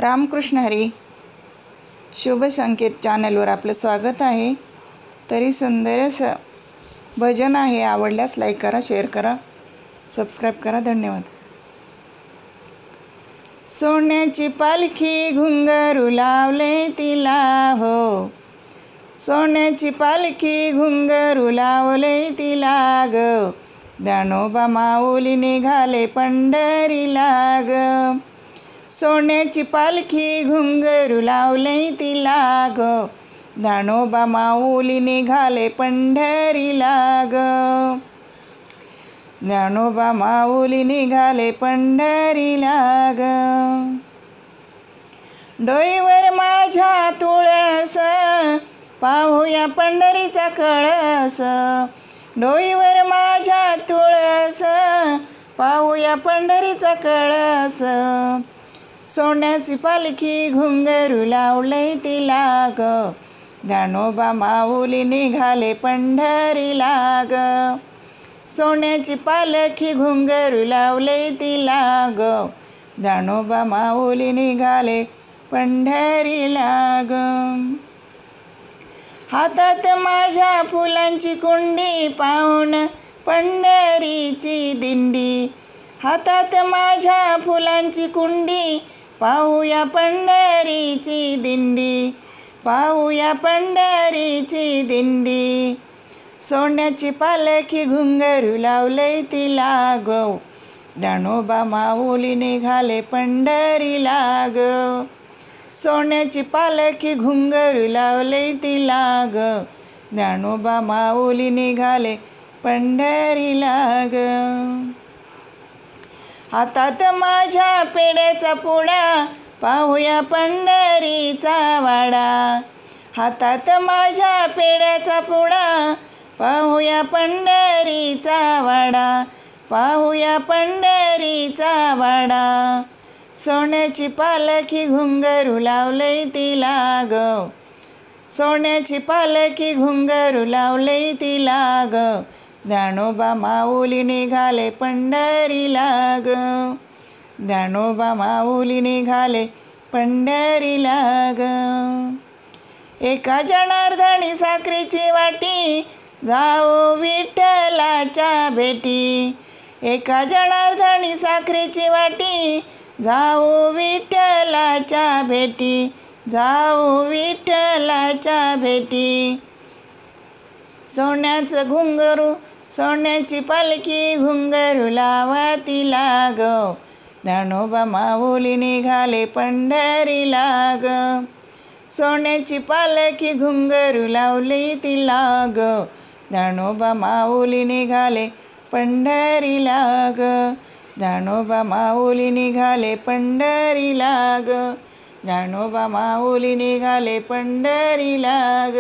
रामकृष्ण हरी. शुभ संकेत चॅनलवर आपलं स्वागत आहे. तरी सुंदर असं भजन आहे. आवडल्यास लाईक करा, शेअर करा, सबस्क्राईब करा. धन्यवाद. सोन्याची पालखी घुंगरू लावले तिला हो, सोन्याची पालखी घुंगरू लावले तिला ग, ज्ञानोबा माऊली निघाले पंढरीला ग. सोन्याची पालखी घुंगरू लावले तिला ग, ज्ञानोबा माऊली निघाले पंढरीला ग, ज्ञानोबा माऊली निघाले पंढरीला ग. डोईवर माझ्या तुळस पाहूया पंढरीचा कळस, डोईवर माझ्या तुळस पाहूया पंढरीचा कळस. सोन्याची पालखी घुंगरू लावले तिला ग, ज्ञानोबा माऊली निघाले पंढरीला ग. सोन्याची पालखी घुंगरू लावले तिला ग, ज्ञानोबा माऊली निघाले पंढरीला ग. हातात माझ्या फुलांची कुंडी पाहून पंढरीची दिंडी, हातात माझ्या फुलांची कुंडी पाहूया पंढरीची दिंडी, पाहूया पंढरीची दिंडी. सोन्याची पालखी घुंगरू लावले तिला ग, ज्ञानोबा माऊली निघाले पंढरीला ग. सोन्याची पालखी घुंगरू लावले तिला ग, ज्ञानोबा माऊली निघाले पंढरीला ग. हातात माझ्या पेड्याचा पुडा पाहूया पंढरीचा वाडा, हातात माझ्या पेड्याचा पुडा पाहूया पंढरीचा वाडा, पाहूया पंढरीचा वाडा. सोन्याची पालखी घुंगरू लावले तिला ग, सोन्याची पालखी घुंगरू लावले तिला ग, ज्ञानोबा माऊली निघाले पंढरीला ग, ज्ञानोबा माऊली निघाले पंढरीला ग. एका जनार्दनी साखरेची वाटी जाऊ विठ्ठलाच्या भेटी, एका जनार्दनी साखरेची वाटी जाऊ विठ्ठलाच्या भेटी, जाऊ विठ्ठलाच्या भेटी. सोन्याचं घुंगरू सोन्याची पालखी घुंगरू लावा तिला ग, ज्ञानोबा माऊली निघाले पंढरीला ग. सोन्याची पालखी घुंगरू लावली तिला ग, ज्ञानोबा माऊली निघाले पंढरीला ग, ज्ञानोबा माऊली निघाले पंढरीला ग, ज्ञानोबा माऊली निघाले पंढरीला ग.